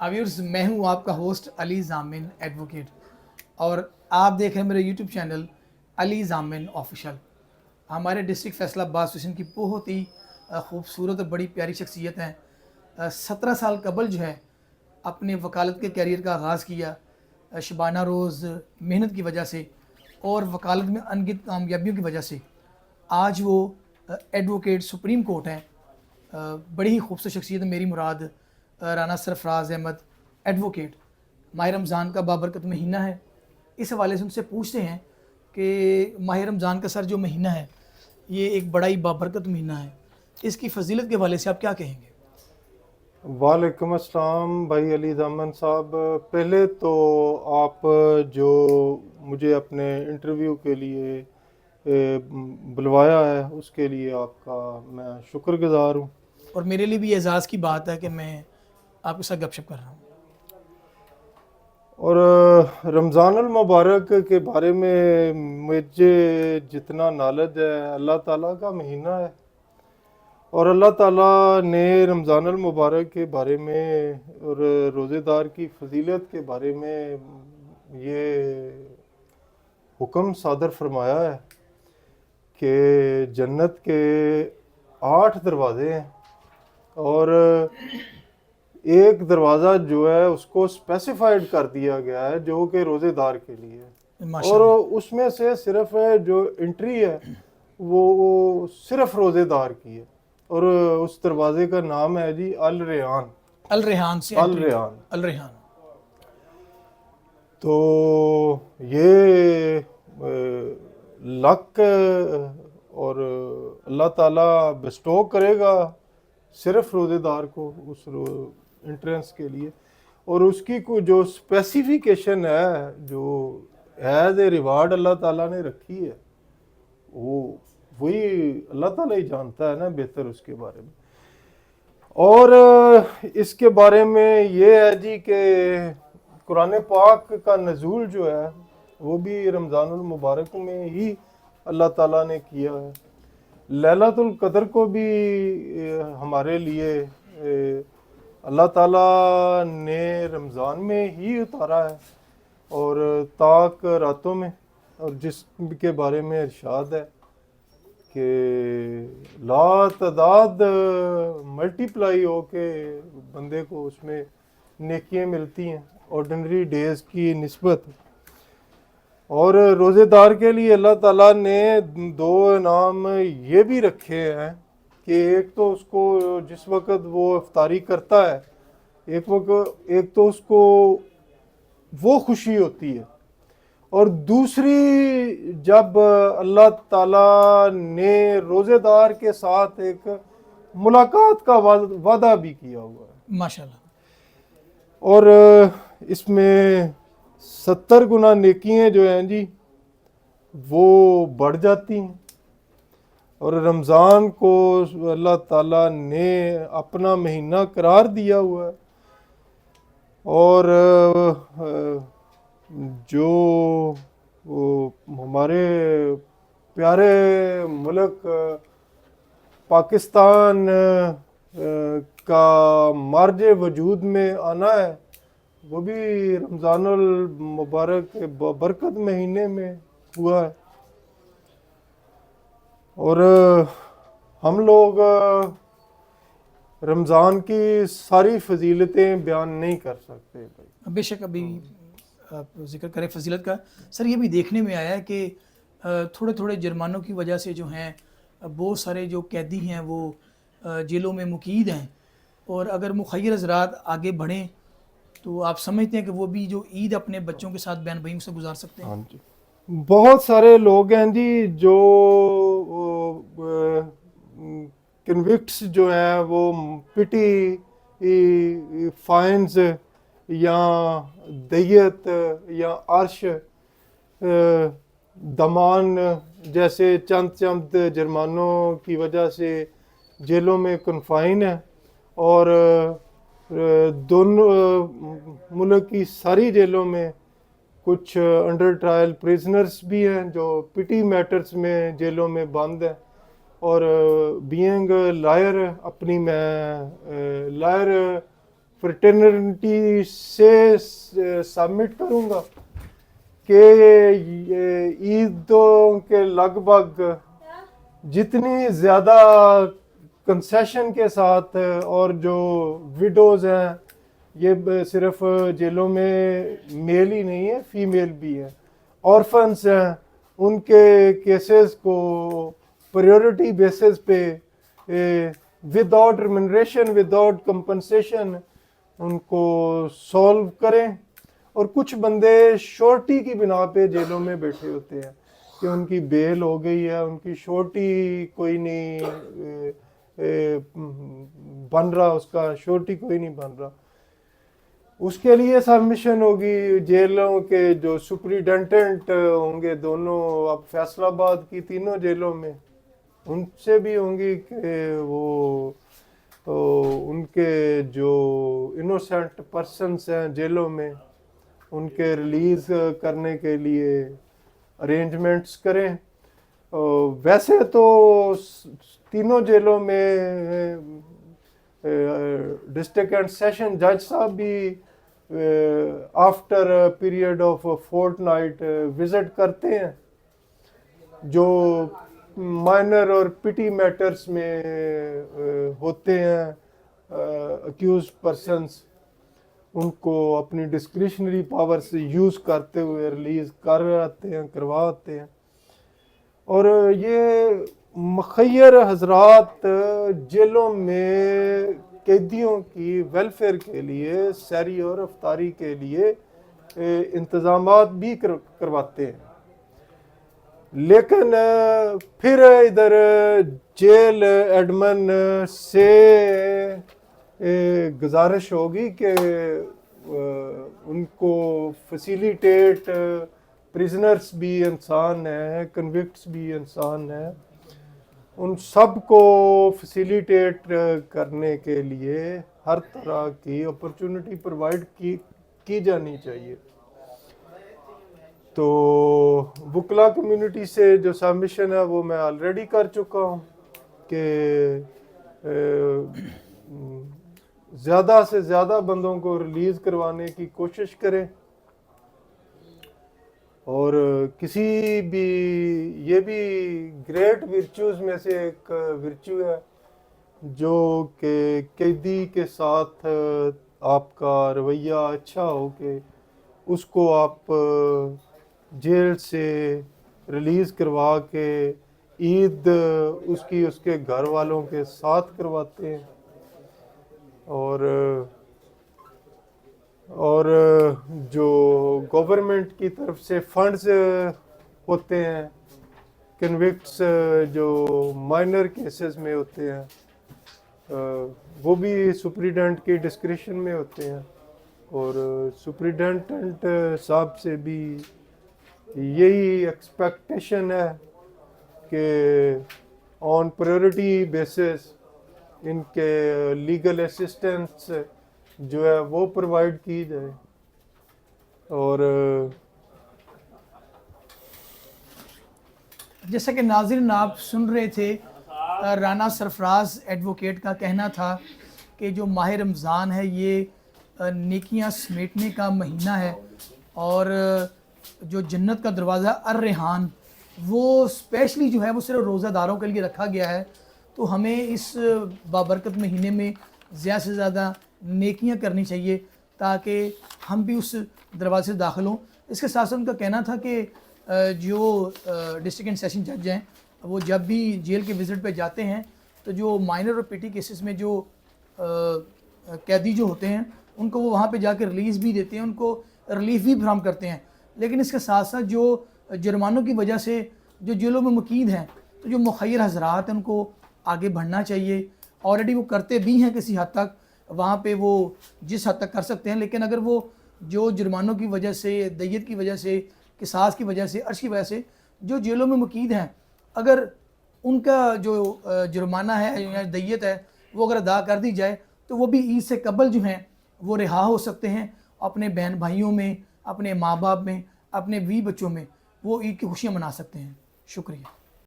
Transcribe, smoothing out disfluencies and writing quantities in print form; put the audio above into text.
آویورز میں ہوں آپ کا ہوسٹ علی ضامن ایڈوکیٹ، اور آپ دیکھ رہے ہیں میرے یوٹیوب چینل علی ضامن آفیشیل۔ ہمارے ڈسٹرکٹ فیصل آباد اسٹیشن کی بہت ہی خوبصورت اور بڑی پیاری شخصیت ہیں۔ 17 سال قبل جو ہے اپنے وکالت کے کیریئر کا آغاز کیا، شبانہ روز محنت کی وجہ سے اور وکالت میں انگت کامیابیوں کی وجہ سے آج وہ ایڈوکیٹ سپریم کورٹ ہیں۔ بڑی ہی خوبصورت شخصیت ہے، میری مراد رانا سرفراز احمد ایڈوکیٹ۔ ماہ رمضان کا بابرکت مہینہ ہے، اس حوالے سے ان سے پوچھتے ہیں کہ ماہ رمضان کا سر جو مہینہ ہے یہ ایک بڑا ہی بابرکت مہینہ ہے، اس کی فضیلت کے حوالے سے آپ کیا کہیں گے؟ وعلیکم السلام بھائی علی ضامن صاحب۔ پہلے تو آپ جو مجھے اپنے انٹرویو کے لیے بلوایا ہے اس کے لیے آپ کا میں شکر گزار ہوں۔ اور میرے لیے بھی اعزاز کی بات ہے کہ میں آپ کے ساتھ گپ شپ کر رہا ہوں۔ اور رمضان المبارک کے بارے میں مجھے جتنا نالج ہے، اللہ تعالیٰ کا مہینہ ہے، اور اللہ تعالیٰ نے رمضان المبارک کے بارے میں اور روزے دار کی فضیلت کے بارے میں یہ حکم صادر فرمایا ہے کہ جنت کے 8 دروازے ہیں، اور ایک دروازہ جو ہے اس کو اسپیسیفائڈ کر دیا گیا ہے جو کہ روزے دار کے لیے ہے، ماشاء اور اللہ، اس میں سے صرف جو انٹری ہے وہ صرف روزے دار کی ہے، اور اس دروازے کا نام ہے جی الریان۔ الریحان سے انٹری، الریان۔ الریحان۔ تو یہ لک اور اللہ تعالیٰ بسٹو کرے گا صرف روزے دار کو اس انٹرنس کے لیے، اور اس کی جو اسپیسیفیکیشن ہے، جو ایز اے ریوارڈ اللہ تعالیٰ نے رکھی ہے، وہی اللہ تعالیٰ ہی جانتا ہے نا بہتر اس کے بارے میں۔ اور اس کے بارے میں یہ ہے جی کہ قرآن پاک کا نزول جو ہے وہ بھی رمضان المبارک میں ہی اللہ تعالیٰ نے کیا ہے۔ لیلۃ القدر کو بھی ہمارے لیے اللہ تعالیٰ نے رمضان میں ہی اتارا ہے، اور تاک راتوں میں، اور جس کے بارے میں ارشاد ہے کہ لا تعداد ملٹی پلائی ہو کے بندے کو اس میں نیکیاں ملتی ہیں آرڈنری ڈیز کی نسبت۔ اور روزے دار کے لیے اللہ تعالیٰ نے 2 انعام یہ بھی رکھے ہیں کہ ایک تو اس کو جس وقت وہ افطاری کرتا ہے، ایک تو اس کو وہ خوشی ہوتی ہے، اور دوسری جب اللہ تعالیٰ نے روزے دار کے ساتھ ایک ملاقات کا وعدہ بھی کیا ہوا ہے، ماشاءاللہ۔ اور اس میں 70 گنا نیکیاں جو ہیں جی وہ بڑھ جاتی ہیں، اور رمضان کو اللہ تعالیٰ نے اپنا مہینہ قرار دیا ہوا ہے، اور جو ہمارے پیارے ملک پاکستان کا مارج وجود میں آنا ہے وہ بھی رمضان المبارک کے برکت مہینے میں ہوا ہے، اور ہم لوگ رمضان کی ساری فضیلتیں بیان نہیں کر سکتے بھائی۔ بے شک ابھی آپ ذکر کریں فضیلت کا، سر یہ بھی دیکھنے میں آیا ہے کہ تھوڑے تھوڑے جرمانوں کی وجہ سے جو ہیں بہت سارے جو قیدی ہیں وہ جیلوں میں مقید ہیں، اور اگر مخیر حضرات آگے بڑھیں تو آپ سمجھتے ہیں کہ وہ بھی جو عید اپنے بچوں کے ساتھ بین بھائیوں سے گزار سکتے ہیں؟ ہاں جی، بہت سارے لوگ ہیں جی جو کنوکٹس جو ہیں وہ پٹی فائنز یا دیت یا عرش دمان جیسے چند جرمانوں کی وجہ سے جیلوں میں کنفائن ہیں، اور دونوں ملک کی ساری جیلوں میں کچھ انڈر ٹرائل پریزنرز بھی ہیں جو پٹی میٹرز میں جیلوں میں بند ہیں، اور بینگ لائر اپنی میں لائر फ्रेटर्निटी से सबमिट करूँगा कि ईदों के लगभग जितनी ज़्यादा कंसेशन के साथ और जो विडोज़ हैं, ये सिर्फ जेलों में मेल ही नहीं है, फीमेल भी है, ऑर्फन्स हैं, उनके केसेस को प्रायोरिटी बेसिस पे विदाउट रिम्यूनरेशन, विदाउट कंपनसेशन उनको सॉल्व करें। और कुछ बंदे शॉर्टी की बिना पे जेलों में बैठे होते हैं कि उनकी बेल हो गई है, उनकी शॉर्टी कोई नहीं बन रहा, उसका शॉर्टी कोई नहीं बन रहा, उसके लिए सबमिशन होगी। जेलों के जो सुपरिटेंडेंट होंगे दोनों, अब फैसलाबाद की तीनों जेलों में, उनसे भी होंगी कि वो उनके जो इनोसेंट पर्सन्स हैं जेलों में, उनके रिलीज़ करने के लिए अरेंजमेंट्स करें। वैसे तो तीनों जेलों में डिस्ट्रिक्ट एंड सेशन जज साहब भी after period of fortnight visit करते हैं। जो माइनर और पिटी मैटर्स में होते हैं अक्यूज पर्सन्स, उनको अपनी डिस्क्रिशनरी पावर से यूज़ करते हुए रिलीज़ करवाते हैं। और ये मुखय्यर हजरात जेलों में कैदियों की वेलफेयर के लिए, सहरी और अफ्तारी के लिए इंतज़ामात भी करवाते हैं। लेकिन फिर इधर जेल एडमन से गुजारिश होगी कि उनको फैसिलिटेट, प्रिजनर्स भी इंसान हैं, कन्विक्ट्स भी इंसान हैं, उन सब को फैसिलिटेट करने के लिए हर तरह की अपॉर्चुनिटी प्रोवाइड की जानी चाहिए। तो वकला कम्युनिटी से जो सबमिशन है वो मैं ऑलरेडी कर चुका हूँ कि ज़्यादा से ज़्यादा बंदों को रिलीज़ करवाने की कोशिश करें। और किसी भी, ये भी ग्रेट विर्चूज़ में से एक विर्चू है जो कि कैदी के साथ आपका रवैया अच्छा हो कि उसको आप जेल से रिलीज़ करवा के ईद उसकी उसके घर वालों के साथ करवाते हैं। और जो गवर्नमेंट की तरफ से फंड्स होते हैं, कन्विक्ट्स जो माइनर केसेस में होते हैं, वो भी सुपरिटेंडेंट के डिस्क्रिशन में होते हैं। और सुपरिटेंडेंट साहब से भी यही एक्सपेक्टेशन है कि ऑन प्रायोरिटी बेसिस इनके लीगल असिस्टेंस जो है वो प्रोवाइड की जाए। और जैसा कि नाज़रीन आप सुन रहे थे, राना सरफराज एडवोकेट का कहना था कि जो माह रमज़ान है ये नेकियां समेटने का महीना है और जो जन्नत का दरवाज़ा अर-रेहान वो स्पेशली जो है वो सिर्फ रोज़ादारों के लिए रखा गया है। तो हमें इस बाबरकत महीने में ज़्यादा से ज़्यादा नेकियां करनी चाहिए ताकि हम भी उस दरवाजे से दाखिल हों। इसके साथ साथ उनका कहना था कि जो डिस्ट्रिक्ट एंड सेशन जज हैं वो जब भी जेल के विज़िट पे जाते हैं तो जो माइनर और पिटी केसेस में जो कैदी जो होते हैं उनको वो वहाँ पे जाके रिलीज़ भी देते हैं, उनको रिलीफ भी फराहम करते हैं। लेकिन इसके साथ साथ जो जुर्मानों की वजह से जो जेलों में मुकीद हैं, तो जो मुखय्यर हज़रात हैं उनको आगे बढ़ना चाहिए। ऑलरेडी वो करते भी हैं किसी हद तक, वहाँ पे वो जिस हद तक कर सकते हैं। लेकिन अगर वो जो जुर्मानों की वजह से, दैयत की वजह से, किसास की वजह से, अर्श की वजह से जो जेलों में मुकीद हैं, अगर उनका जो जुर्माना है या दैयत है वो अगर अदा कर दी जाए तो वो भी ईद से कबल जो हैं वो रिहा हो सकते हैं, अपने बहन भाइयों में, अपने माँ बाप में, अपने बीवी बच्चों में वो ईद की खुशियाँ मना सकते हैं। शुक्रिया।